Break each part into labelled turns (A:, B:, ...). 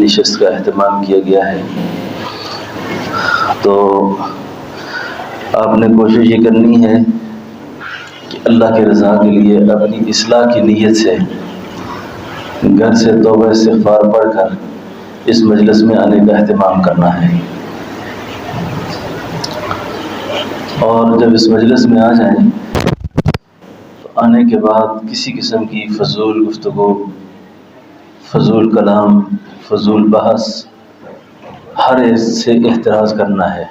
A: نشست کا اہتمام کیا گیا ہے، تو آپ نے کوشش یہ کرنی ہے کہ اللہ کی رضا کے لیے اپنی اصلاح کی نیت سے گھر سے توبہ استغفار پڑھ کر اس مجلس میں آنے کا اہتمام کرنا ہے، اور جب اس مجلس میں آ جائیں تو آنے کے بعد کسی قسم کی فضول گفتگو، فضول کلام، فضول بحث ہر ایک سے احتراز کرنا ہے۔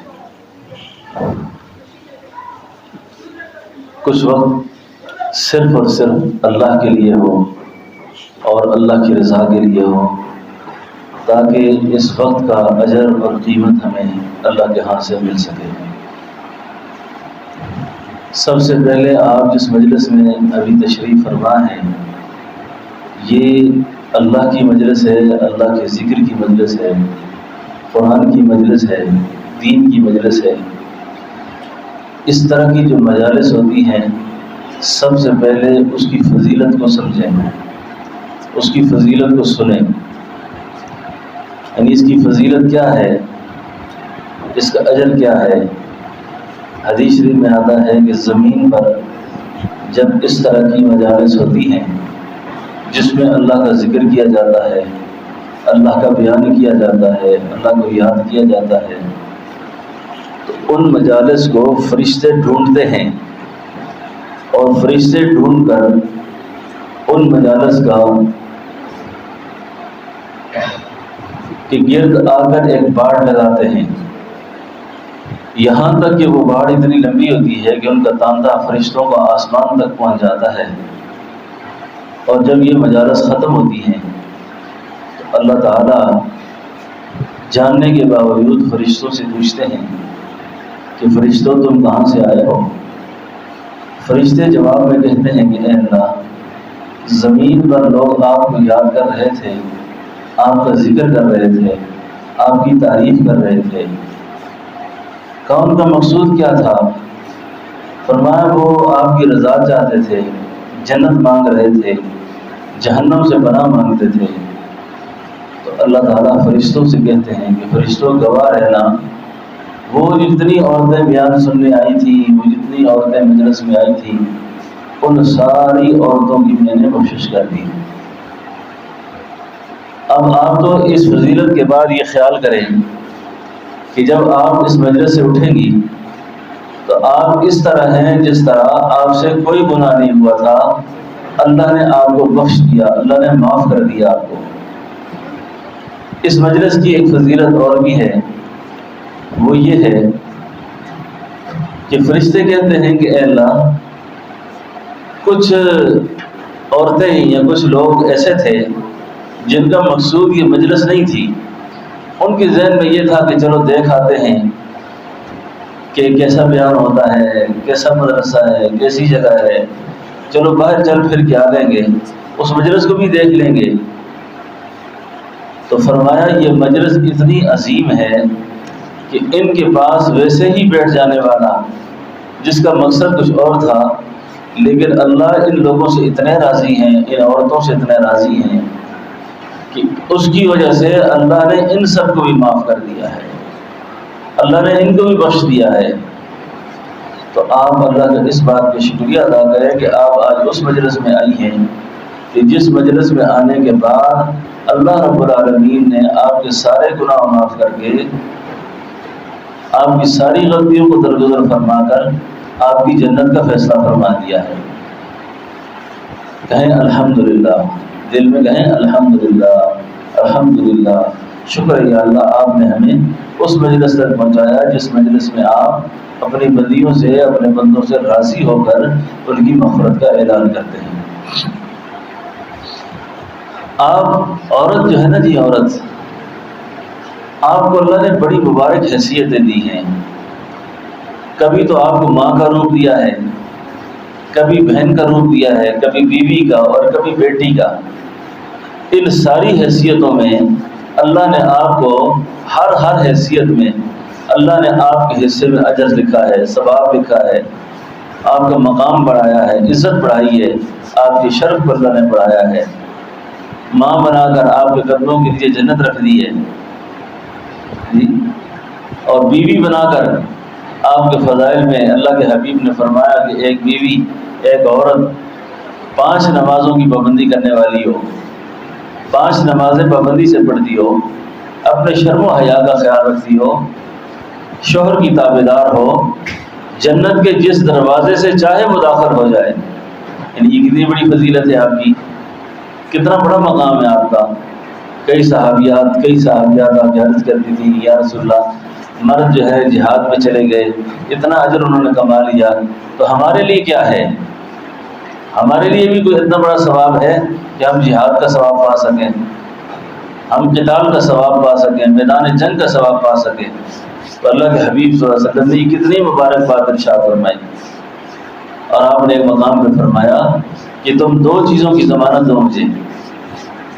A: کچھ وقت صرف اور صرف اللہ کے لیے ہو اور اللہ کی رضا کے لیے ہو، تاکہ اس وقت کا اجر اور قیمت ہمیں اللہ کے ہاتھ سے مل سکے۔ سب سے پہلے آپ جس مجلس میں ابھی تشریف فرما ہیں، یہ اللہ کی مجلس ہے، اللہ کے ذکر کی مجلس ہے، قرآن کی مجلس ہے، دین کی مجلس ہے۔ اس طرح کی جو مجالس ہوتی ہیں، سب سے پہلے اس کی فضیلت کو سمجھیں، اس کی فضیلت کو سنیں، یعنی اس کی فضیلت کیا ہے، اس کا اجر کیا ہے۔ حدیث شریف میں آتا ہے کہ زمین پر جب اس طرح کی مجالس ہوتی ہیں جس میں اللہ کا ذکر کیا جاتا ہے، اللہ کا بیان کیا جاتا ہے، اللہ کو یاد کیا جاتا ہے، تو ان مجالس کو فرشتے ڈھونڈتے ہیں، اور فرشتے ڈھونڈ کر ان مجالس کا کہ گرد آ کر ایک باڑ لگاتے ہیں، یہاں تک کہ وہ باڑ اتنی لمبی ہوتی ہے کہ ان کا تانتا فرشتوں کا آسمان تک پہنچ جاتا ہے۔ اور جب یہ مجالس ختم ہوتی ہیں تو اللہ تعالیٰ جاننے کے باوجود فرشتوں سے پوچھتے ہیں کہ فرشتوں تم کہاں سے آئے ہو؟ فرشتے جواب میں کہتے ہیں کہ اے اللہ، زمین پر لوگ آپ کو یاد کر رہے تھے، آپ کا ذکر کر رہے تھے، آپ کی تعریف کر رہے تھے۔ کون کا مقصود کیا تھا؟ فرمایا وہ آپ کی رضا چاہتے تھے، جنت مانگ رہے تھے، جہنم سے پناہ مانگتے تھے۔ تو اللہ تعالیٰ فرشتوں سے کہتے ہیں کہ فرشتوں گواہ رہنا، وہ جتنی عورتیں بیان سننے آئی تھیں، وہ جتنی عورتیں مجلس میں آئی تھیں، ان ساری عورتوں کی میں نے بخشش کر دی۔ اب آپ تو اس فضیلت کے بعد یہ خیال کریں کہ جب آپ اس مجلس سے اٹھیں گی تو آپ اس طرح ہیں جس طرح آپ سے کوئی گناہ نہیں ہوا تھا، اللہ نے آپ کو بخش دیا، اللہ نے معاف کر دیا آپ کو۔ اس مجلس کی ایک فضیلت اور بھی ہے، وہ یہ ہے کہ فرشتے کہتے ہیں کہ اے اللہ، کچھ عورتیں یا کچھ لوگ ایسے تھے جن کا مقصود یہ مجلس نہیں تھی، ان کے ذہن میں یہ تھا کہ چلو دیکھ آتے ہیں کہ کیسا بیان ہوتا ہے، کیسا مدرسہ ہے، کیسی جگہ ہے، چلو باہر چل پھر کے آ لیں گے، اس مجلس کو بھی دیکھ لیں گے۔ تو فرمایا یہ مجلس اتنی عظیم ہے کہ ان کے پاس ویسے ہی بیٹھ جانے والا جس کا مقصد کچھ اور تھا، لیکن اللہ ان لوگوں سے اتنے راضی ہیں، ان عورتوں سے اتنے راضی ہیں کہ اس کی وجہ سے اللہ نے ان سب کو بھی معاف کر دیا ہے، اللہ نے ان کو بھی بخش دیا ہے۔ تو آپ اللہ کا اس بات کا شکریہ ادا کریں کہ آپ آج اس مجلس میں آئی ہیں کہ جس مجلس میں آنے کے بعد اللہ رب العالمین نے آپ کے سارے گناہ معاف کر کے آپ کی ساری غلطیوں کو درگزر فرما کر آپ کی جنت کا فیصلہ فرما دیا ہے۔ کہیں الحمدللہ، دل میں کہیں الحمدللہ، الحمدللہ، شکر ہے یا اللہ، آپ نے ہمیں اس مجلس تک پہنچایا جس مجلس میں آپ اپنی بندیوں سے، اپنے بندوں سے راضی ہو کر ان کی مغفرت کا اعلان کرتے ہیں۔ آپ عورت جو ہے نا جی، عورت، آپ کو اللہ نے بڑی مبارک حیثیتیں دی ہیں۔ کبھی تو آپ کو ماں کا روپ دیا ہے، کبھی بہن کا روپ دیا ہے، کبھی بیوی کا اور کبھی بیٹی کا۔ ان ساری حیثیتوں میں اللہ نے آپ کو ہر حیثیت میں اللہ نے آپ کے حصے میں اجر لکھا ہے، ثواب لکھا ہے، آپ کا مقام بڑھایا ہے، عزت بڑھائی ہے، آپ کی شرف کو اللہ نے بڑھایا ہے۔ ماں بنا کر آپ کے قدموں کے نیچے جنت رکھ دی ہے جی، اور بیوی بنا کر آپ کے فضائل میں اللہ کے حبیب نے فرمایا کہ ایک بیوی، ایک عورت 5 نمازوں کی پابندی کرنے والی ہو، 5 نمازیں پابندی سے پڑھتی ہو، اپنے شرم و حیا کا خیال رکھتی ہو، شوہر کی تابعدار ہو، جنت کے جس دروازے سے چاہے وہ داخل ہو جائے. یعنی یہ کتنی بڑی فضیلت ہے آپ کی، کتنا بڑا مقام ہے آپ کا. کئی صحابیات آپ عرض کرتی تھی یا رسول اللہ مرد جو ہے جہاد میں چلے گئے، اتنا اجر انہوں نے کما لیا، تو ہمارے لیے کیا ہے؟ ہمارے لیے بھی کوئی اتنا بڑا ثواب ہے کہ ہم جہاد کا ثواب پا سکیں، ہم قتال کا ثواب پا سکیں، میدان جنگ کا ثواب پا سکیں. تو اللہ کے حبیب صلی اللہ علیہ وسلم نے یہ کتنی مبارک بات ارشاد فرمائی. اور آپ نے ایک مقام پہ فرمایا کہ تم 2 چیزوں کی ضمانت دو مجھے،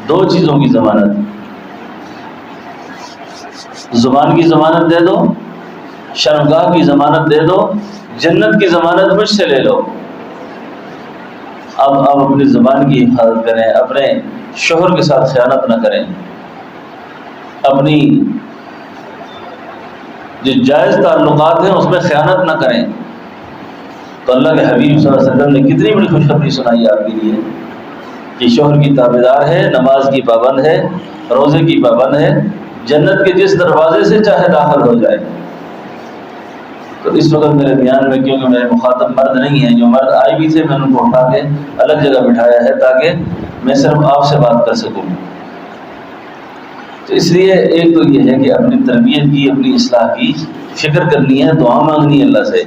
A: 2 چیزوں کی ضمانت، زبان کی ضمانت دے دو، شرمگاہ کی ضمانت دے دو، جنت کی ضمانت مجھ سے لے لو. اب آپ اپنی زبان کی حفاظت کریں، اپنے شوہر کے ساتھ خیانت نہ کریں، اپنی جو جائز تعلقات ہیں اس میں خیانت نہ کریں. تو اللہ کے حبیب صلی اللہ علیہ وسلم نے کتنی بڑی خوشخبری سنائی آپ کے لیے کہ شوہر کی تابعدار ہے، نماز کی پابند ہے، روزے کی پابند ہے، جنت کے جس دروازے سے چاہے داخل ہو جائے. تو اس وقت میرے بیان میں کیونکہ میرے مخاطب مرد نہیں ہیں، جو مرد آئے بھی تھے میں ان کو اٹھا کے الگ جگہ بٹھایا ہے تاکہ میں صرف آپ سے بات کر سکوں. تو اس لیے ایک تو یہ ہے کہ اپنی تربیت کی، اپنی اصلاح کی فکر کرنی ہے، دعا مانگنی ہے اللہ سے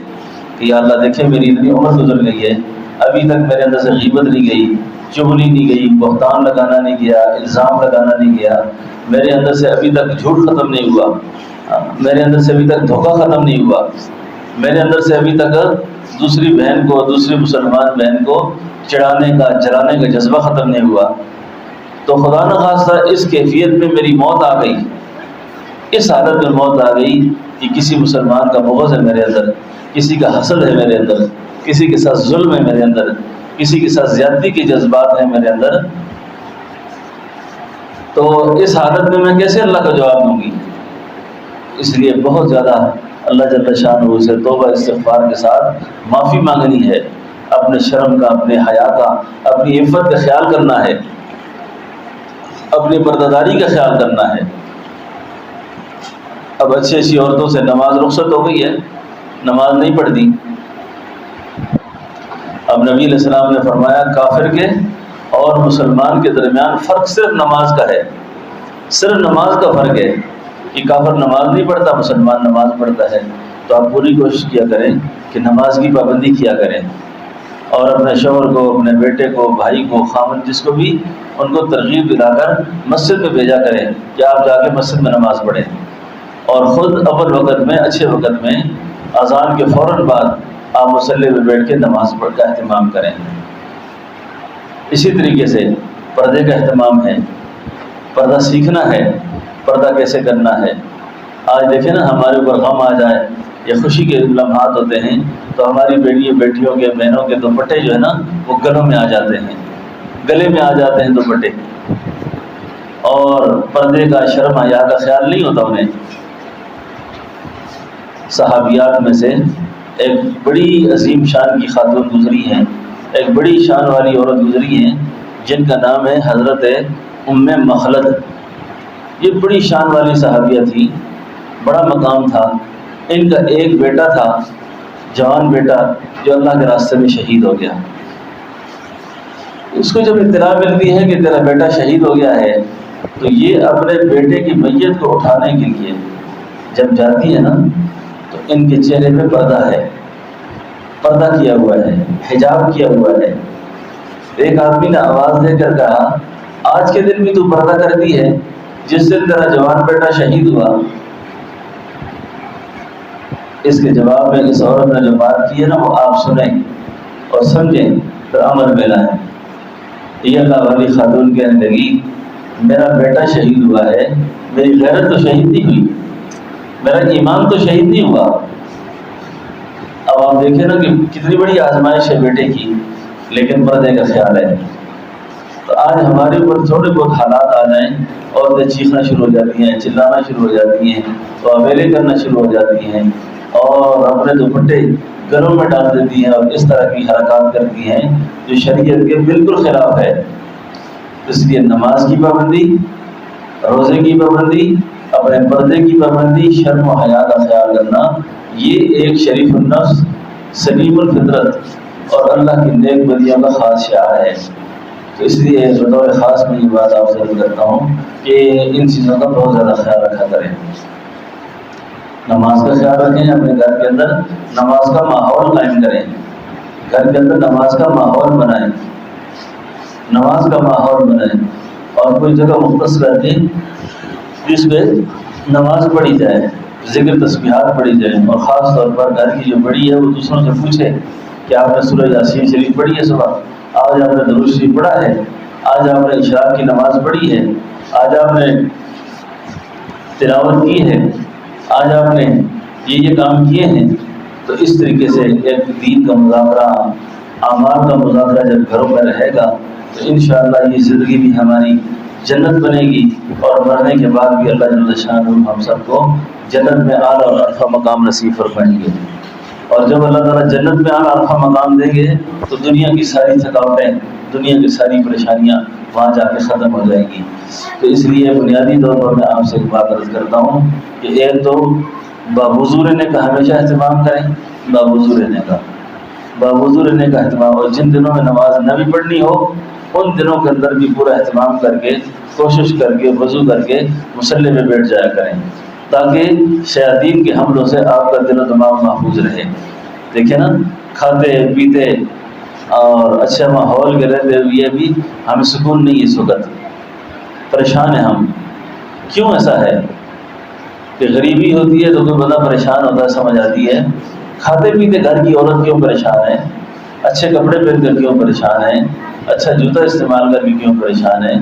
A: کہ یا اللہ دیکھیں میری اتنی عمر گزر گئی ہے، ابھی تک میرے اندر سے غیبت نہیں گئی، چغلی نہیں گئی، بہتان لگانا نہیں گیا، الزام لگانا نہیں گیا، میرے اندر سے ابھی تک جھوٹ ختم نہیں ہوا، میرے اندر سے ابھی تک دھوکہ ختم نہیں ہوا، میرے اندر سے ابھی تک دوسری بہن کو، دوسری مسلمان بہن کو چڑھانے کا، جلانے کا جذبہ ختم نہیں ہوا. تو خدا نخواستہ اس کیفیت میں میری موت آ گئی، اس حالت میں موت آ گئی کہ کسی مسلمان کا بغض ہے میرے اندر، کسی کا حسد ہے میرے اندر، کسی کے ساتھ ظلم ہے میرے اندر، کسی کے ساتھ زیادتی کے جذبات ہیں میرے اندر، تو اس حالت میں کیسے اللہ کا جواب دوں گی؟ اس لیے بہت زیادہ اللہ جل شانہ سے توبہ استغفار کے ساتھ معافی مانگنی ہے، اپنے شرم کا، اپنے حیا کا، اپنی عفت کا خیال کرنا ہے، اپنی پردہ داری کا خیال کرنا ہے. اب اچھی عورتوں سے نماز رخصت ہو گئی ہے، نماز نہیں پڑھتی. اب نبی علیہ السلام نے فرمایا کافر کے اور مسلمان کے درمیان فرق صرف نماز کا ہے، صرف نماز کا فرق ہے کہ کافر نماز نہیں پڑھتا، مسلمان نماز پڑھتا ہے. تو آپ پوری کوشش کیا کریں کہ نماز کی پابندی کیا کریں، اور اپنے شوہر کو، اپنے بیٹے کو، بھائی کو، خامن جس کو بھی، ان کو ترغیب دلا کر مسجد میں بھیجا کریں کہ آپ جا کے مسجد میں نماز پڑھیں، اور خود اول وقت میں، اچھے وقت میں، اذان کے فوراً بعد آپ مصلی میں بیٹھ کے نماز پڑھ کا اہتمام کریں. اسی طریقے سے پردے کا اہتمام ہے، پردہ سیکھنا ہے، پردہ کیسے کرنا ہے. آج دیکھیں نا ہمارے اوپر غم آ جائے یا خوشی کے لمحات ہوتے ہیں تو ہماری بیٹیوں کے، بہنوں کے دوپٹے جو ہے نا وہ گلوں میں آ جاتے ہیں، گلے میں آ جاتے ہیں دوپٹے، اور پردے کا، شرم حیا کا خیال نہیں ہوتا انہیں. صحابیات میں سے ایک بڑی عظیم شان کی خاتون گزری ہیں، ایک بڑی شان والی عورت گزری ہیں جن کا نام ہے حضرت ام مخلد. یہ بڑی شان والی صحابیہ تھی، بڑا مقام تھا. ان کا ایک بیٹا تھا، جوان بیٹا، جو اللہ کے راستے میں شہید ہو گیا. اس کو جب اطلاع ملتی ہے کہ تیرا بیٹا شہید ہو گیا ہے تو یہ اپنے بیٹے کی میت کو اٹھانے کے لیے جب جاتی ہے نا تو ان کے چہرے پہ پردہ ہے، پردہ کیا ہوا ہے، حجاب کیا ہوا ہے. ایک آدمی نے آواز دے کر کہا آج کے دن بھی تو پردہ کرتی ہے جس دن تیرا جوان بیٹا شہید ہوا. اس کے جواب میں اس عورت نے جو بات کی ہے نا وہ آپ سنیں اور سمجھیں تو عمل میں لائیں. یہ اللہ والی خاتون کہنے لگی میرا بیٹا شہید ہوا ہے، میری غیرت تو شہید نہیں ہوئی، میرا ایمان تو شہید نہیں ہوا. اب آپ دیکھیں نا کہ کتنی بڑی آزمائش ہے بیٹے کی، لیکن پردے کا خیال ہے. تو آج ہمارے اوپر تھوڑے بہت حالات آ جائیں، عورتیں چیخنا شروع ہو جاتی ہیں، چلانا شروع ہو جاتی ہیں، تو اویلے کرنا شروع ہو جاتی ہیں اور اپنے دوپٹے گلوں میں ڈال دیتی ہیں اور اس طرح کی حرکات کرتی ہیں جو شریعت کے بالکل خلاف ہے۔ اس لیے نماز کی پابندی، روزے کی پابندی، اپنے پردے کی پابندی، شرم و حیا کا خیال کرنا، یہ ایک شریف النفس، سلیم الفطرت اور اللہ کی نیک بدیوں کا خاص شعار ہے۔ تو اس لیے بطور خاص میں یہ بات آپ سے عرض کرتا ہوں کہ ان چیزوں کا بہت زیادہ خیال رکھا کریں۔ نماز کا خیال رکھیں، اپنے گھر کے اندر نماز کا ماحول قائم کریں، گھر کے اندر نماز کا ماحول بنائیں، نماز کا ماحول بنائیں اور کوئی جگہ مختص کر کے جس میں نماز پڑھی جائے، ذکر تسبیحات پڑھی جائیں، اور خاص طور پر گھر کی جو بڑی ہے وہ دوسروں سے پوچھے کہ آپ نے سورہ یاسین شریف پڑھی ہے صبح، آج آپ نے درود شریف پڑھا ہے، آج آپ نے اشراق کی نماز پڑھی ہے، آج آپ نے تلاوت کی ہے، آج آپ نے یہ کام کیے ہیں۔ تو اس طریقے سے ایک دین کا مذاکرہ، اعمال کا مذاکرہ جب گھروں میں رہے گا تو انشاءاللہ یہ زندگی بھی ہماری جنت بنے گی، اور مرنے کے بعد بھی اللہ جل شانہ ہم سب کو جنت میں اعلیٰ اور ارفع مقام نصیب فرمائیں گے۔ اور جب اللہ تعالیٰ جنت میں اعلیٰ ارفع مقام دیں گے تو دنیا کی ساری تھکاوٹیں، دنیا کی ساری پریشانیاں وہاں جا کے ختم ہو جائیں گی۔ تو اس لیے بنیادی طور پر میں آپ سے ایک بات عرض کرتا ہوں کہ ایک تو باوضو رہنے کا ہمیشہ اہتمام کریں، باوضو رہنے کا، باوضو رہنے کا اہتمام، اور جن دنوں میں نماز نہ بھی پڑھنی ہو ان دنوں کے اندر بھی پورا اہتمام کر کے، کوشش کر کے، وضو کر کے مصلی میں بیٹھ جایا کریں تاکہ شیاطین کے حملوں سے آپ کا دل و دماغ محفوظ رہے۔ دیکھیں نا، کھاتے پیتے اور اچھے ماحول کے رہتے ہوئے بھی ہمیں سکون نہیں، اس وقت پریشان ہیں ہم۔ کیوں ایسا ہے کہ غریبی ہوتی ہے تو کوئی بندہ پریشان ہوتا ہے، سمجھ آتی ہے۔ کھاتے پیتے گھر کی عورت کیوں پریشان ہے، اچھے کپڑے پہن کر کیوں پریشان ہے، اچھا جوتا استعمال کر کے کیوں پریشان ہے،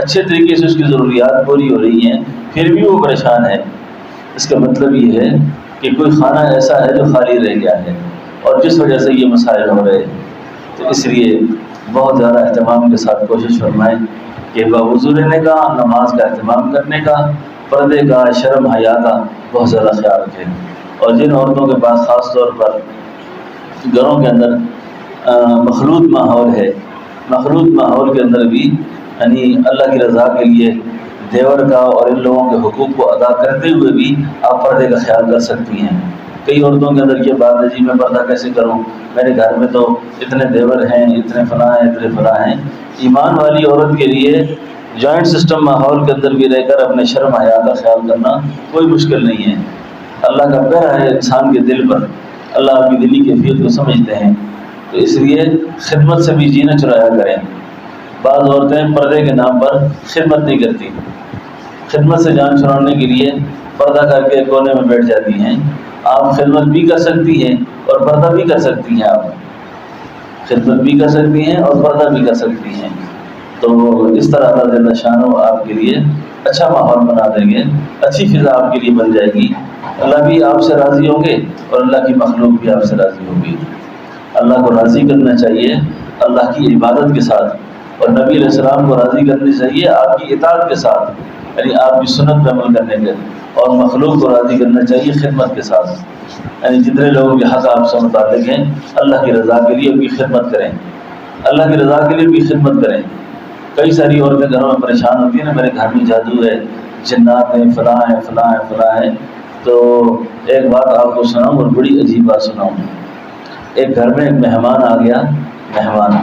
A: اچھے طریقے سے اس کی ضروریات پوری ہو رہی ہیں پھر بھی وہ پریشان ہے۔ اس کا مطلب یہ ہے کہ کوئی خانہ ایسا ہے جو خالی رہ گیا ہے اور جس وجہ سے یہ مسائل ہو رہے ہیں۔ تو اس لیے بہت زیادہ اہتمام کے ساتھ کوشش فرمائیں کہ باوضو رہنے کا، نماز کا اہتمام کرنے کا، پردے کا، شرم حیا کا بہت زیادہ خیال رکھیں۔ اور جن عورتوں کے پاس خاص طور پر گھروں کے اندر مخلوط ماحول ہے، مخلوط ماحول کے اندر بھی یعنی اللہ کی رضا کے لیے دیور کا اور ان لوگوں کے حقوق کو ادا کرتے ہوئے بھی آپ پردے کا خیال کر سکتی ہیں۔ کئی عورتوں کے اندر یہ بات ہے، جی میں پردہ کیسے کروں، میرے گھر میں تو اتنے دیور ہیں، اتنے فلاں ہیں، اتنے فلاں ہیں۔ ایمان والی عورت کے لیے جوائنٹ سسٹم ماحول کے اندر بھی رہ کر اپنے شرم حیا کا خیال کرنا کوئی مشکل نہیں ہے۔ اللہ کا پیارا ہے انسان کے دل پر، اللہ آپ کی دلی کیفیت کو سمجھتے ہیں، تو اس لیے خدمت سے بھی جینا چرایا کریں۔ بعض عورتیں پردے کے نام پر خدمت نہیں کرتی، خدمت سے جان چھڑانے کے لیے پردہ کر کے کونے میں بیٹھ جاتی ہیں۔ آپ خدمت بھی کر سکتی ہیں اور پردہ بھی کر سکتی ہیں، آپ خدمت بھی کر سکتی ہیں اور پردہ بھی کر سکتی ہیں۔ تو اس طرح اللہ جل شانہ آپ کے لیے اچھا ماحول بنا دیں گے، اچھی فضا آپ کے لیے بن جائے گی، اللہ بھی آپ سے راضی ہوں گے اور اللہ کی مخلوق بھی آپ سے راضی ہوگی۔ اللہ کو راضی کرنا چاہیے اللہ کی عبادت کے ساتھ، اور نبی علیہ السلام کو راضی کرنی چاہیے آپ کی اطاعت کے ساتھ، یعنی آپ کی سنت پہ عمل کرنے کے، اور مخلوق کو راضی کرنا چاہیے خدمت کے ساتھ، یعنی جتنے لوگوں کے حق آپ سے متعلق ہیں اللہ کی رضا کے لیے ان کی خدمت کریں، اللہ کی رضا کے لیے ان کی خدمت کریں۔ کئی ساری عورتیں گھروں میں پریشان ہوتی ہیں نا، میرے گھر میں جادو ہے، جنات ہیں، فلاں ہیں، فلاں ہیں، فلاں ہیں۔ تو ایک بات آپ کو سناؤں اور بڑی عجیب بات سناؤں۔ ایک گھر میں ایک مہمان آ گیا، مہمان،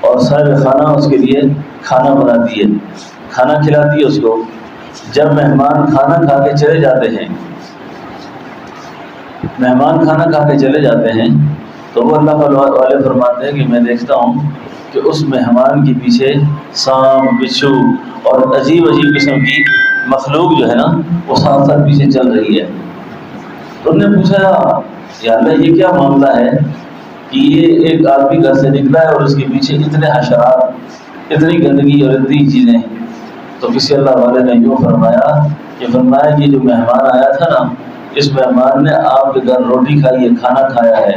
A: اور صاحب خانہ اس کے لیے کھانا بناتی ہے، کھانا کھلاتی ہے اس کو۔ جب مہمان کھانا کھا کے چلے جاتے ہیں، مہمان کھانا کھا کے چلے جاتے ہیں تو وہ اللہ والے فرماتے ہیں کہ میں دیکھتا ہوں کہ اس مہمان کے پیچھے سانپ، بچھو اور عجیب عجیب قسم کی مخلوق جو ہے نا وہ ساتھ ساتھ پیچھے چل رہی ہے۔ تو انہوں نے پوچھا یا اللہ یہ کیا معاملہ ہے کہ یہ ایک آدمی گھر سے نکلا ہے اور اس کے پیچھے اتنے حشرات، اتنی گندگی اور اتنی چیزیں۔ تو کسی اللہ والے نے یوں فرمایا کہ جو مہمان آیا تھا نا، اس مہمان نے آپ کے گھر روٹی کھائی ہے، کھانا کھایا ہے،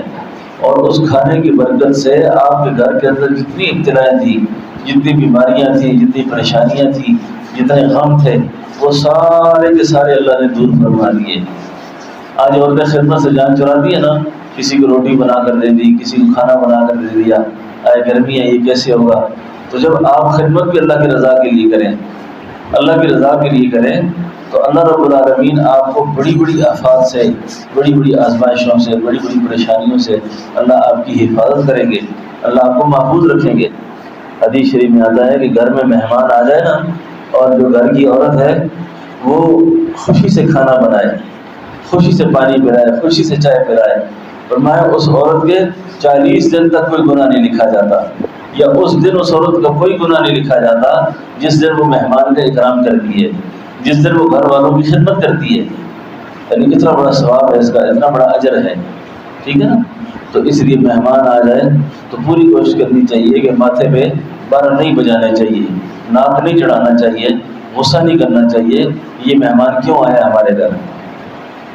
A: اور اس کھانے کی برکت سے آپ کے گھر کے اندر جتنی ابتلائیں تھی، جتنی بیماریاں تھیں، جتنی پریشانیاں تھیں، جتنے غم تھے، وہ سارے کے سارے اللہ نے دور فرما دیے۔ آج عورتیں خدمت سے جان چراتی ہے نا، کسی کو روٹی بنا کر دے دی، کسی کو کھانا بنا کر دے دیا، آئے گرمی ہے یہ کیسے ہوگا؟ تو جب آپ خدمت بھی اللہ کی رضا کے لیے کریں، اللہ کی رضا کے لیے کریں، تو اللہ رب العالمین آپ کو بڑی بڑی آفات سے، بڑی بڑی آزمائشوں سے، بڑی بڑی پریشانیوں سے اللہ آپ کی حفاظت کریں گے، اللہ آپ کو محفوظ رکھیں گے۔ حدیث شریف میں آتا ہے کہ گھر میں مہمان آ جائے نا، اور جو گھر کی عورت ہے وہ خوشی سے کھانا بنائے، خوشی سے پانی پلائے، خوشی سے چائے پلائے، فرمایا اس عورت کے 40 دن تک کوئی گناہ نہیں لکھا جاتا، یا اس دن اس عورت کا کوئی گناہ نہیں لکھا جاتا جس دن وہ مہمان کا اکرام کرتی ہے، جس دن وہ گھر والوں کی خدمت کرتی ہے۔ یعنی اتنا بڑا ثواب ہے اس کا، اتنا بڑا اجر ہے، ٹھیک ہے نا؟ تو اس لیے مہمان آ جائے تو پوری کوشش کرنی چاہیے کہ ماتھے پہ بارہ نہیں بجانا چاہیے، ناک نہیں چڑھانا چاہیے، غصہ نہیں کرنا چاہیے، یہ مہمان کیوں آیا ہمارے گھر؟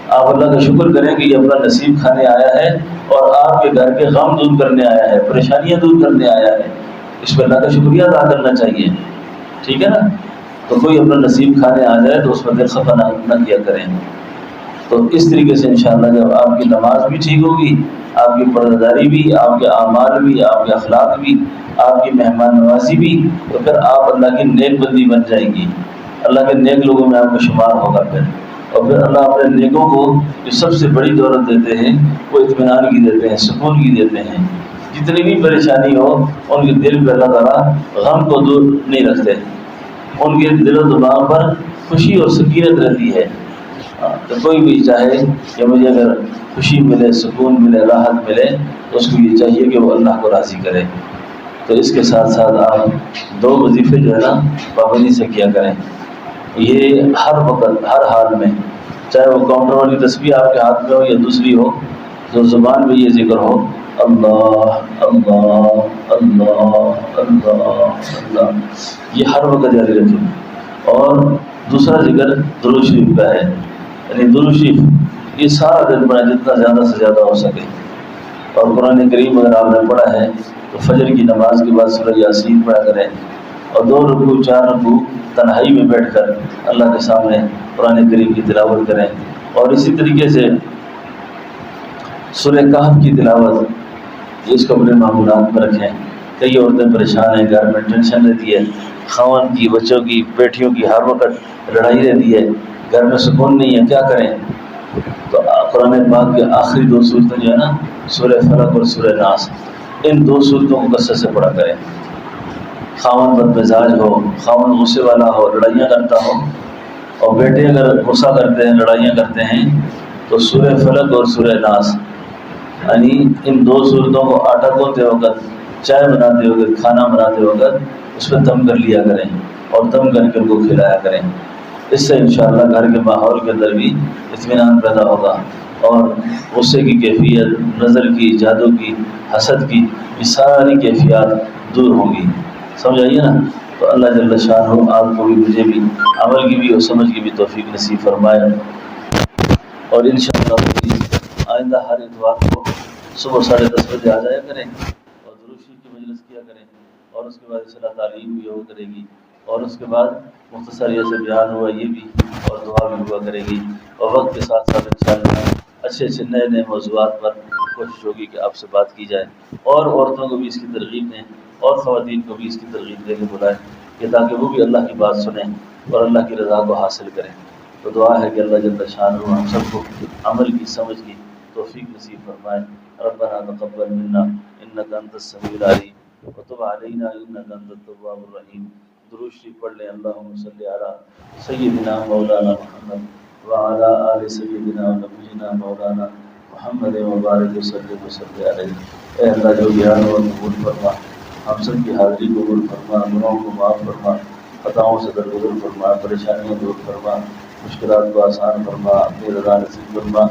A: آپ اللہ کا شکر کریں کہ یہ اپنا نصیب کھانے آیا ہے اور آپ کے گھر کے غم دور کرنے آیا ہے، پریشانیاں دور کرنے آیا ہے، اس پہ اللہ کا شکریہ ادا کرنا چاہیے، ٹھیک ہے نا؟ تو کوئی اپنا نصیب کھانے آ جائے تو اس پر دل خفا نہ کیا کریں۔ تو اس طریقے سے انشاءاللہ جب آپ کی نماز بھی ٹھیک ہوگی، آپ کی پردہ بھی، آپ کے اعمال بھی، آپ کے اخلاق بھی، آپ کی مہمان نوازی بھی، تو پھر آپ اللہ کی نیک بندی بن جائیں گی، اللہ کے نیک لوگوں میں آپ کو شمار ہوگا پھر۔ اور پھر اللہ اپنے نیکوں کو جو سب سے بڑی دولت دیتے ہیں وہ اطمینان کی دیتے ہیں، سکون کی دیتے ہیں۔ جتنی بھی پریشانی ہو ان کے دل پہ اللہ تعالیٰ غم کو دور نہیں رکھتے، ان کے دل و دماغ پر خوشی اور سکینت رہتی ہے۔ تو کوئی بھی چاہے کہ مجھے اگر خوشی ملے، سکون ملے، راحت ملے، تو اس کو یہ چاہیے کہ وہ اللہ کو راضی کرے۔ تو اس کے ساتھ ساتھ آپ 2 وظیفے جو ہے نا پابندی سے کیا کریں، یہ ہر وقت ہر حال میں، چاہے وہ کاؤنٹر والی تسبیح آپ کے ہاتھ میں ہو یا دوسری ہو، تو زبان میں یہ ذکر ہو، اللہ اللہ اللہ اللہ اللہ، یہ ہر وقت جاری رکھیں۔ اور دوسرا ذکر درود شریف کا ہے، یعنی درود شریف یہ سارا دن پڑھیں جتنا زیادہ سے زیادہ ہو سکے۔ اور قرآن کریم اگر آپ نے پڑھا ہے تو فجر کی نماز کے بعد سورہ یاسین پڑھا کریں، اور 2 رکوع 4 رکوع تنہائی میں بیٹھ کر اللہ کے سامنے قرآن کریم کی تلاوت کریں۔ اور اسی طریقے سے سورہ کہف کی تلاوت اس کو اپنے معمولات میں رکھیں۔ کئی عورتیں پریشان ہیں، گھر میں ٹینشن رہتی ہے، خاوند کی، بچوں کی، بیٹیوں کی ہر وقت لڑائی رہتی ہے، گھر میں سکون نہیں ہے، کیا کریں؟ تو قرآن پاک کے آخری 2 صورتیں جو ہے نا، سورہ فلق اور سورہ ناس، ان 2 صورتوں کو کثرت سے پڑھا کریں۔ خاوند بد مزاج ہو، خاوند غصے والا ہو، لڑائیاں کرتا ہو، اور بیٹے اگر غصہ کرتے ہیں، لڑائیاں کرتے ہیں، تو سورہ فلق اور سورہ ناس، یعنی ان 2 صورتوں کو آٹا گوندتے وقت، چائے بناتے وقت، کھانا بناتے وقت اس پہ دم کر لیا کریں، اور دم کر کے ان کو کھلایا کریں۔ اس سے انشاءاللہ گھر کے ماحول کے اندر بھی اطمینان پیدا ہوگا، اور غصے کی کیفیت، نظر کی، جادو کی، حسد کی، یہ ساری کیفیات دور ہوں گی۔ سمجھ آئیے نا؟ تو اللہ جل شانہ آپ کو بھی، مجھے بھی عمل کی بھی اور سمجھ کی بھی توفیق نصیب فرمائے۔ اور انشاءاللہ آئندہ ہر اتوار کو صبح 10:30 بجے آ جایا کریں، اور درود شریف کی مجلس کیا کریں، اور اس کے بعد اصلاح تعلیم بھی ہوا کرے گی، اور اس کے بعد مختصر یہ سے بیان ہوا یہ بھی، اور دعا بھی ہوا کرے گی، اور وقت کے ساتھ ساتھ انشاءاللہ اچھے اچھے نئے نئے موضوعات پر کوشش ہوگی کہ آپ سے بات کی جائے، اور عورتوں کو بھی اس کی ترغیب دیں، اور خواتین کو بھی اس کی ترغیب دے کے بلائیں، کہ تاکہ وہ بھی اللہ کی بات سنیں اور اللہ کی رضا کو حاصل کریں۔ تو دعا ہے کہ اللہ جل شانہ ہم سب کو عمل کی، سمجھ کی توفیق نصیب فرمائے۔ ربنا تقبل منا انک انت السمیع العلیم وتب علینا انک انت التواب الرحیم۔ درود شریف پڑھ لیں۔ اللہم صلی علی سیدنا مولانا محمد وعلی آل سیدنا و نبینا مولانا محمد وبارک وسلم علیہ۔ اے اللہ جو بیان و قبول فرما، ہم سب کی حاضری قبول فرما، گناہوں کو معاف فرما، خطاؤں سے درگزر فرما، پریشانیاں دور فرما، مشکلات کو آسان فرما، اپنی رضا نصیب فرما۔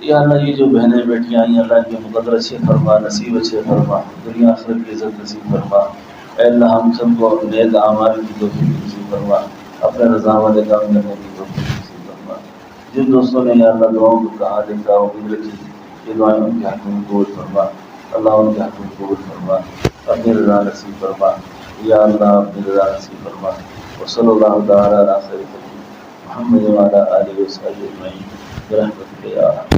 A: یا اللہ یہ جو بہنیں بیٹیاں آئیں اللہ ان کے مقدر اچھے فرما، نصیب اچھے فرما، دنیا آخرت کی عزت نصیب فرما۔ اے اللہ ہم سب کو نیک اعمال کی توفیق نصیب فرما، اپنے رضا والے کام کرنے کی توفیق نصیب فرما۔ جن دوستوں نے یا اللہ دعاؤں کو کہا، لکھا، امید رکھی، یہ دعائیں ان کے حق میں قبول فرما، اللہ ان کے حق میں قبول فرما، اپنی رضا نصیب فرما۔ یا اللہ اپنی رضا نصیب فرما. وصلی اللہ تعالی علی خیر خلقہ محمد وعلی آلہ وصحبہ اجمعین برحمتک یا ارحم